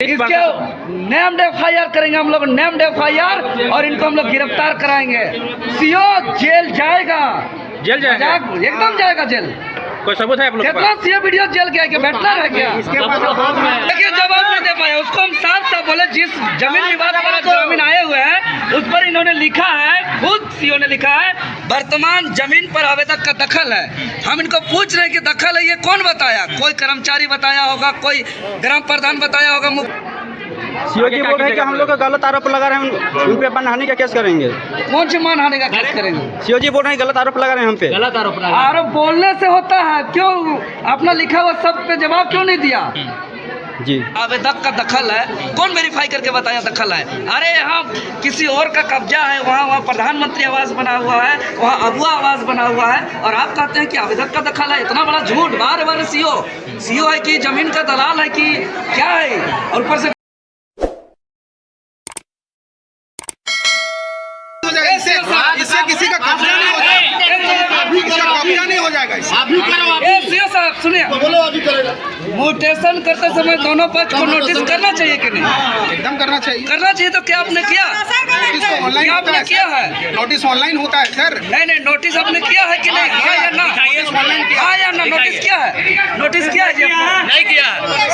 इसके named FIR करेंगे हम लोग, नेम्ड FIR, और इनको हम लोग गिरफ्तार कराएंगे। सीओ जेल जाएगा, जेल जाएगा, एकदम जाएगा जेल। कोई सबूत है आप लोग के कितना पास? सीओ वीडियो जेल गया क्या बैठना है क्या? देखिए जवाब नहीं दे पाए उसको। हम साफ साफ बोले जिस जमीन विवाद पर ग्रामीण आए हुए हैं उस पर इन्होंने लिखा है, खुद सीओ ने लिखा है, वर्तमान जमीन पर आवेदक का दखल है। हम इनको पूछ रहे हैं कि दखल है ये कौन बताया? कोई कर्मचारी बताया होगा, कोई ग्राम प्रधान बताया होगा। सीओ जी बोल रहे हैं कि हम लोग का गलत आरोप लगा रहे हैं, उन पे मानहानि का केस करेंगे। कौन से मानहानि का केस करेंगे? सीओ जी बोल रहे हैं गलत आरोप लगा रहे हैं हम पे। गलत आरोप आरोप बोलने से होता है, क्यों अपना लिखा हुआ सब पे जवाब क्यों नहीं दिया? जी आवेदक का दखल है, कौन वेरीफाई करके बताया दखल है? अरे यहाँ किसी और का कब्जा है, वहाँ प्रधानमंत्री आवास बना हुआ है, वहाँ अगुआ आवास बना हुआ है, और आप कहते हैं कि आवेदक का दखल है। इतना बड़ा झूठ। बार बार सीओ है कि जमीन का दलाल है कि क्या है? और ऊपर से इससे किसी का कब्जा नहीं हो जाएगा, किसी का कब्जा नहीं हो जाएगा इससे। सीओ साहब सुनिए, म्यूटेशन करते समय दोनों पक्ष को नोटिस करना चाहिए कि नहीं? एकदम करना चाहिए। करना चाहिए। तो क्या आपने किया? नोटिस तो ऑनलाइन क्या होता आपने है किया सर। है? नोटिस ऑनलाइन होता है सर। नहीं, नोटिस आपने किया है कि नहीं? हाँ या ना? ऑनलाइन किया। हाँ या ना? नोटिस किया है? नोटिस किया है जी आपने? नहीं किया,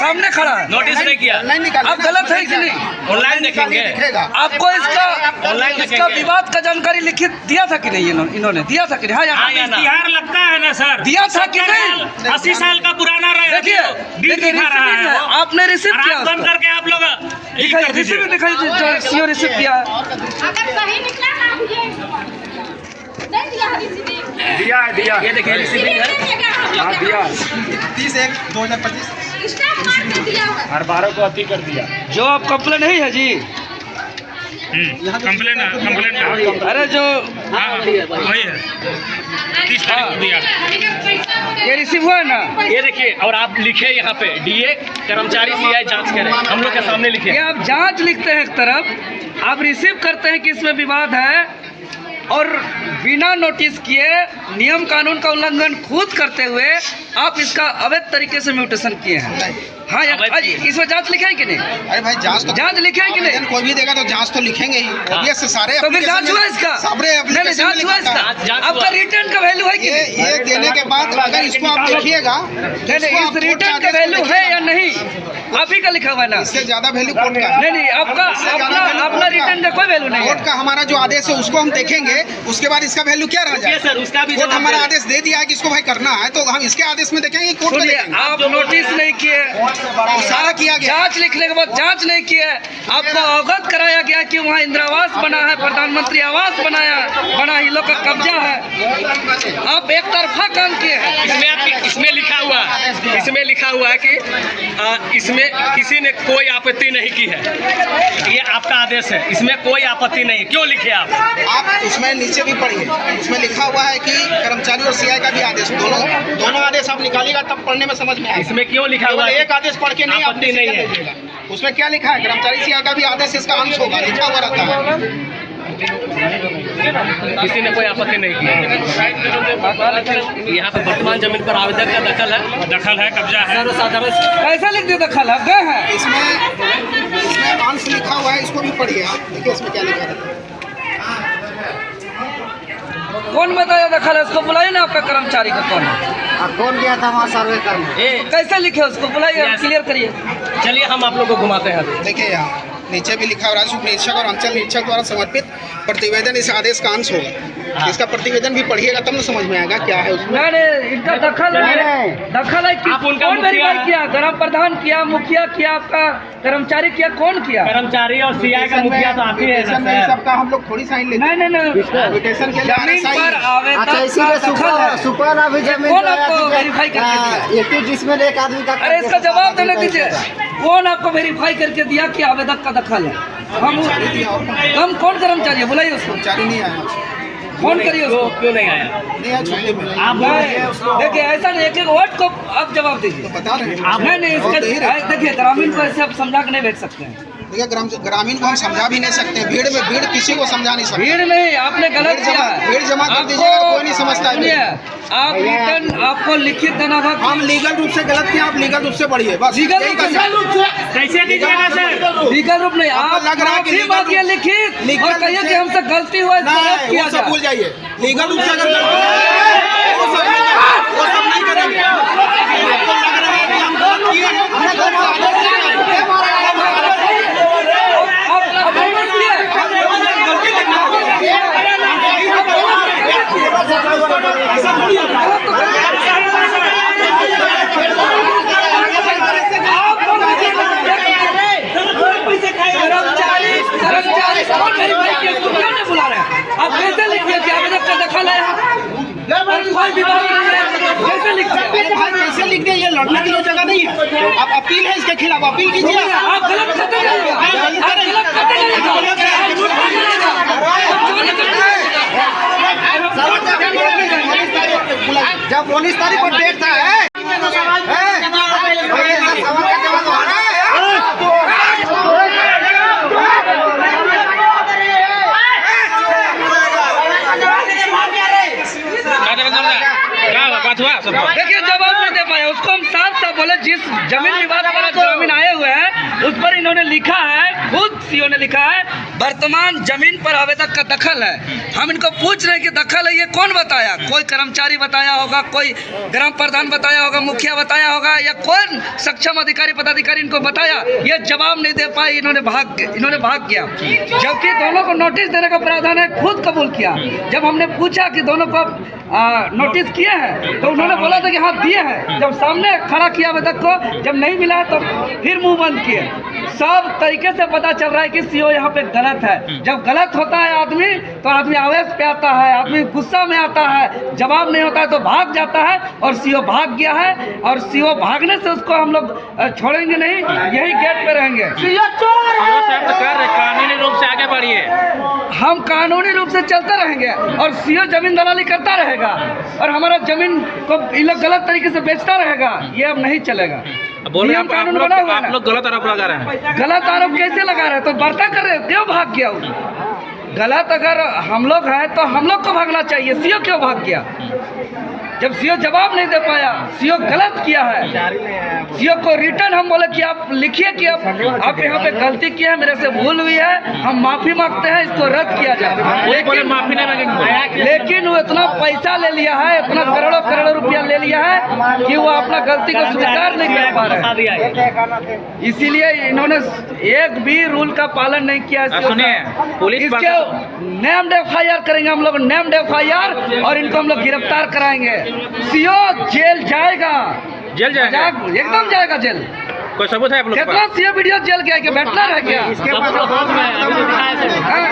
सामने खड़ा है। नोटिस नहीं किया। ऑनलाइन निकाल। आप गलत है कि नहीं? ऑनलाइन देखेंगे, दिखेगा। आपको इसका ऑनलाइन इसका देखेंगे। विवाद का जानकारी लिखित दिया था कि नहीं? इन्होंने दिया था कि नहीं? हाँ या ना? इश्तिहार लगता है ना सर, दिया था कि नहीं? 80 साल का पुराना देखिए दिखा रहा है वो। आपने रिसीव किया बंद उसको? करके आप लोग दिखाइए, रिसीव दिखाइए जो सीओ रिसीव किया है। अगर सही निकला ना मुझे नहीं दिया है रिसीव। दिया ये देखिए रिसीविंग है। दिया 30/1/2025 स्टाफ मार्क दिया है। हर 12 को अति कर दिया। जो आप कंप्लेन नहीं है जी? कंप्लेन अरे जो वही है, 30 तारीख को दिया। ये रिसीव हुआ है ना? ये देखिए, और आप लिखे यहाँ पे DA कर्मचारी CI जांच करें, हम लोग के सामने लिखे। ये आप जांच लिखते हैं एक तरफ, आप रिसीव करते हैं कि इसमें विवाद है, और बिना नोटिस किए नियम कानून का उल्लंघन खुद करते हुए आप इसका अवैध तरीके से म्यूटेशन किए हैं। हाँ या इसमें जांच लिखे है कि नहीं? अरे भाई जांच लिखे है कि नहीं? कोई भी देगा तो जांच तो लिखेंगे ही। ऑब्वियस से सारे तो फिर जांच हुआ इसका? नहीं, जांच हुआ इसका? आपका रिटर्न का वैल्यू है कि नहीं? ये देने के बाद अगर इसको आप देखिएगा, नहीं, इस रिटर्न का वैल्यू है या नहीं? आप ही का लिखा हुआ है ना? इससे ज्यादा वैल्यू कोर्ट का है। नहीं, आपका अपना रिटर्न का कोई वैल्यू नहीं है। कोर्ट का हमारा जो आदेश है उसको हम देखेंगे, उसके बाद इसका वैल्यू क्या रह जाएगा। सर, उसका भी कोर्ट हमारा आदेश दे दिया है कि इसको भाई करना है, तो हम इसके आदेश में देखेंगे, कोर्ट का सुनिए, देखेंगे। आप नोटिस नहीं किए, सारा किया गया। जांच लिखने के बाद जांच नहीं किए, आपको अवगत कराया गया कि वहाँ इंदिरा आवास बना है, प्रधानमंत्री आवास बना, इन लोग का कब्जा है। आप एक तरफा काम किए हैं। इसमें लिखा हुआ है कि इसमें किसी ने कोई आपत्ति नहीं की है। ये आपका आदेश है, इसमें कोई आपत्ति नहीं। क्यों लिखे आप उसमें नीचे भी पढ़िए, उसमें लिखा हुआ है कि कर्मचारी और CI का भी आदेश, दोनों आदेश आप निकालिएगा तब पढ़ने में समझ में आएगा। इसमें क्यों लिखा हुआ है? एक आदेश पढ़ के नहीं आपत्ति नहीं है। उसमें क्या लिखा है? कर्मचारी CI का भी आदेश इसका अंश होगा, लिखा हुआ रहता है। किसी ने कोई आपत्ति नहीं की। यहाँ पे वर्तमान जमीन पर आवेदक का दखल है, कब्जा है। कैसा लिख दिया दखल है? गए हैं इसमें अंश लिखा हुआ है, इसको भी पढ़िए आप, देखिए इसमें क्या लिखा रहता है। कौन बताया दखल है? उसको बुलाइए ना, आपका कर्मचारी का कौन है? कौन गया था वहाँ सर्वे करने? कैसे लिखे उसको बुलाइए, क्लियर करिए। चलिए हम आप लोग को घुमाते हैं। देखिए यहाँ नीचे भी लिखा हुआ राज्य निरीक्षक और अंचल निरीक्षक द्वारा समर्पित प्रतिवेदन इस आदेश का अंश होगा। इसका प्रतिवेदन भी पढ़िएगा तब ना समझ में आएगा क्या है उसमें। नहीं, इनका दखल है। दखल है कि आप उनका कौन मुखिया वेरीफाई किया? ग्राम प्रधान किया, मुखिया किया, आपका कर्मचारी किया, कौन किया? कर्मचारी और CI का मुखिया तो आप ही है म्यूटेशन में सबका हम लोग थोड़ी साइन लेते हैं। नहीं, म्यूटेशन के लिए जमीन RSI पर आवेदक अच्छा, का इसीलिए दखल है। सुपर अभी जमीन कौन आपको वेरीफाई करके दिया? 21 जिसमें एक आदमी का। अरे इसका जवाब देने दीजिए। कौन आपको वेरीफाई करके दिया कि आवेदक का दखल है? हम कौन कर्मचारी है? बुलाइए उसको। कर्मचारी नहीं आया, फोन करिए उसको। क्यों नहीं आया? नहीं आया छुट्टी में। आप देखिए ऐसा नहीं, एक वर्ड को आप जवाब दीजिए। बता रहे हैं नहीं, इसके देखिए ग्रामीण को ऐसे आप समझा के नहीं भेज सकते हैं। देखिए ग्रामीण को हम समझा भी नहीं सकते, भीड़ किसी को समझा नहीं सकते। भीड़ नहीं, आपने गलत किया है। भीड़ जमा कर दीजिएगा, कोई नहीं समझता है। सुनिए, आप रिटर्न आपको लिखित देना था। हम लीगल रूप से गलत किया, आप लीगल रूप से बढ़िए बस। लीगल यही रूप करना है। कैसे दीजिएगा सर? लीगल रूप नहीं, आपको आप लग रहा है कि माफी लीगल मांगिए रूप- लिखित लीगल और रूप कहिए से- कि हमसे गलती हुआ, इसको रद्द नहीं, किया वो सब जाए। भूल जाइए। लीगल रूप से अगर वो सब नहीं करेंगे। आपको लग रहा है कि हम गलत किए हैं, हमने गलत आदेश दिया है। आप बोनस किए। कर्मचारी कौन वेरीफाई किया, इसको क्यों नहीं बुला रहे हैं? आप कैसे लिखिए कि आवेदक का दखल है और कोई विभाग नहीं है, कैसे लिखिए? भाई कैसे लिख दिए? ये लड़ने की जगह नहीं है। आप अपील है इसके खिलाफ, अपील कीजिए। आप गलत करते जाइएगा, आप गलत करते जाइएगा, आप झूठ बोलते जाइएगा, आप चोरी करते जाइएगा। जब 19 तारीख को डेट था देखिए जवाब नहीं दे पाया उसको। हम साफ साफ बोले, जिस जमीन विवाद पर आज ग्रामीण आए हुए हैं उस पर इन्होंने लिखा है, खुद सीओ ने लिखा है, वर्तमान जमीन पर आवेदक का दखल है। हम इनको पूछ रहे हैं कि दखल है ये कौन बताया? कोई कर्मचारी बताया होगा, कोई ग्राम प्रधान बताया होगा, मुखिया बताया होगा, या कौन सक्षम अधिकारी पदाधिकारी इनको बताया? ये जवाब नहीं दे पाए, इन्होंने भाग गया। जबकि दोनों को नोटिस देने का प्रावधान है, खुद कबूल किया। जब हमने पूछा कि दोनों को नोटिस किए हैं तो उन्होंने बोला था कि हाँ दिए हैं। जब सामने खड़ा किया आवेदक को, जब नहीं मिला तो फिर मुंह बंद किए। सब तरीके से पता चल रहा है कि सीओ यहाँ पे गलत है। जब गलत होता है आदमी तो आदमी आवेश पे आता है, आदमी गुस्सा में आता है, जवाब नहीं होता है तो भाग जाता है, और सीओ भाग गया है। और सीओ भागने से उसको हम लोग छोड़ेंगे नहीं, यही गेट पे रहेंगे। कानूनी रूप से आगे बढ़िए। हम कानूनी रूप से चलते रहेंगे और सीओ जमीन दलाली करता रहेगा और हमारा जमीन को ये लोग गलत तरीके से बेचता रहेगा। ये अब नहीं चलेगा। बोल रहे नियम कानून बना हुआ है ना। आप लोग गलत आरोप लगा रहे हैं। गलत आरोप कैसे लगा रहे हैं? तो बर्ता कर रहे हो, क्यों भाग गया वो? गलत अगर हम लोग हैं तो हम लोग को भागना चाहिए, सीओ क्यों भाग गया? जब सीओ जवाब नहीं दे पाया, सीओ गलत किया है। सीओ को रिटर्न हम बोले कि आप लिखिए कि आप यहाँ पे गलती की है, मेरे से भूल हुई है, हम माफी मांगते हैं, इसको रद्द किया जाए। लेकिन माफी नहीं मांगेंगे। लेकिन वो इतना पैसा ले लिया है, इतना करोड़ों रुपया ले लिया है कि वो अपना गलती को स्वीकार नहीं कर पा रहे हैं। इसीलिए इन्होंने एक भी रूल का पालन नहीं किया। सुनिए, पुलिस इसके नेम्ड FIR करेंगे हम लोग, नेम्ड FIR, और इनको हम लोग गिरफ्तार कराएंगे। सीओ जेल जाएगा, जेल जाएगा, एकदम जाएगा जेल। कोई सबूत है आप लोग? कितना सीओ वीडियो जेल गया कि बैठना रह गया?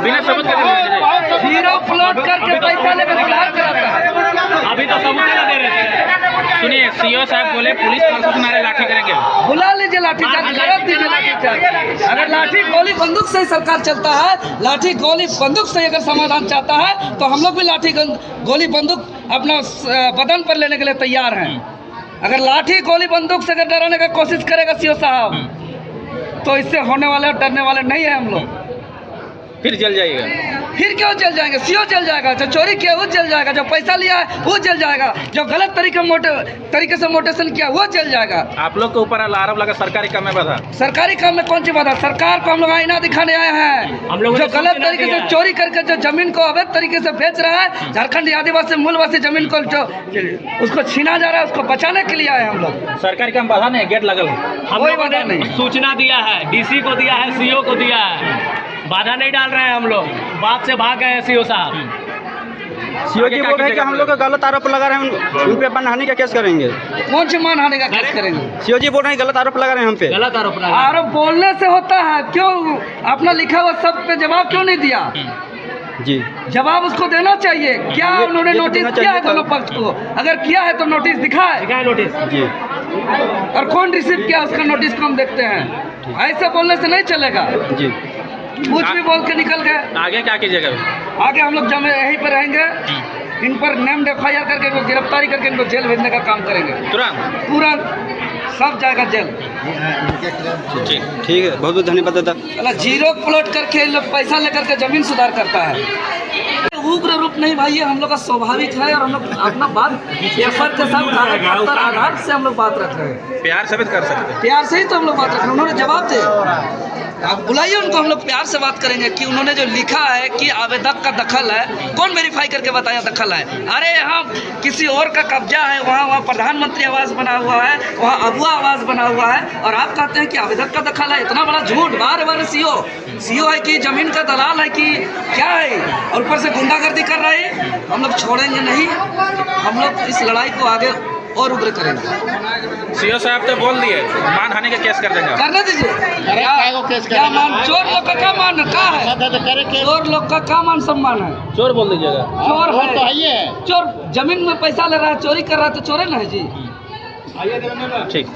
बिना सबूत के हीरो प्लॉट करके पैसा लेकर फरार कराता है। अभी तो सबूत दे रहे थे। सुनिए, सीओ साहब बोले पुलिस प्रशासन हमारे लाठी करेंगे। बुला लीजिए, लाठीचार्ज करा दीजिए, लाठीचार्ज। अगर लाठी गोली बंदूक से ही सरकार चलता है, लाठी गोली बंदूक से अगर समाधान चाहता है तो हम लोग भी लाठी गोली बंदूक अपना बदन पर लेने के लिए तैयार हैं। अगर लाठी गोली बंदूक से अगर डराने का कोशिश करेगा सीओ साहब तो इससे होने वाले और डरने वाले नहीं है हम लोग। फिर जल जाएगा। फिर क्यों जल जाएंगे? सीओ जल जाएगा, जो चोरी किया वो जल जाएगा, जो पैसा लिया है वो जल जाएगा, जो गलत तरीके से मोटेशन किया वो जल जाएगा। आप लोग के ऊपर आरोप लगा सरकारी काम में बाधा। सरकारी काम में कौन सी बात है? सरकार को हम लोग आईना दिखाने आए हैं। जो गलत तरीके से चोरी करके जो जमीन को अवैध तरीके से बेच रहा है, झारखंड आदिवासी मूलवासी जमीन को जो उसको छीना जा रहा है, उसको बचाने के लिए आए हम लोग। सरकारी काम बाधा नहीं, गेट लगल है। कोई बाधा नहीं। सूचना दिया है, डीसी को दिया है, सीओ को दिया है, बाधा नहीं डाल रहे हैं हम लोग। बात से भाग गए हैं सीओ साहब। सीओ जी बोल रहे हैं कि हम लोग का गलत आरोप लगा रहे हैं, उन पे मानहानि का केस करेंगे। कौन सी मानहानि का केस करेंगे? सीओ जी बोल रहे हैं गलत आरोप लगा रहे हैं हम पे। गलत आरोप लगा। आरोप बोलने से होता है, क्यों अपना लिखा हुआ सब पे जवाब क्यों नहीं दिया? जी, जवाब उसको देना चाहिए। क्या उन्होंने नोटिस किया है दोनों पक्ष को? अगर किया है तो नोटिस दिखाए। नोटिस जी, और कौन रिसीव किया उसका नोटिस को हम देखते हैं। ऐसे बोलने से नहीं चलेगा। जी, कुछ भी बोल के निकल गए। आगे क्या कीजिएगा? आगे हम लोग जब यहीं पर रहेंगे, इन पर नेम्ड FIR करके इनको गिरफ्तारी करके इनको जेल भेजने का काम करेंगे तुरंत। तुरंत। सब जाएगा जेल। ठीक है, बहुत बहुत धन्यवाद दादा। अला जीरो प्लॉट करके ये लोग पैसा लेकर के जमीन सुधार करता है। उग्र रूप नहीं भाई, ये हम लोग का स्वाभाविक है और हम लोग अपना बात एफर्ट के साथ आधार से हम लोग बात रख रहे हैं। प्यार से भी कर सकते हैं। प्यार से ही तो हम लोग बात रख रहे हैं। उन्होंने जवाब दे, आप बुलाइए उनको, हम लोग प्यार से बात करेंगे कि उन्होंने जो लिखा है कि आवेदक का दखल है, कौन वेरीफाई करके बताया दखल है? अरे यहाँ किसी और का कब्जा है, वहाँ प्रधानमंत्री आवास बना हुआ है, वहाँ अबुआ आवास बना हुआ है, और आप कहते हैं कि आवेदक का दखल है। इतना बड़ा झूठ। बार बार सीओ है कि जमीन का दलाल है कि क्या है, और ऊपर से गुंडागर्दी कर रहे हैं। हम लोग छोड़ेंगे नहीं, हम लोग इस लड़ाई को आगे और उग्र करेंगे। सीओ साहब तो बोल दिए मानहानि का केस कर देंगे। करने दीजिए। क्या मान, चोर लोग का क्या मान का है? चोर लोग का क्या मान सम्मान है? चोर बोल दीजिएगा। चोर है, चोर जमीन में पैसा ले रहा है, चोरी कर रहा है, तो चोर है ना जी। ठीक।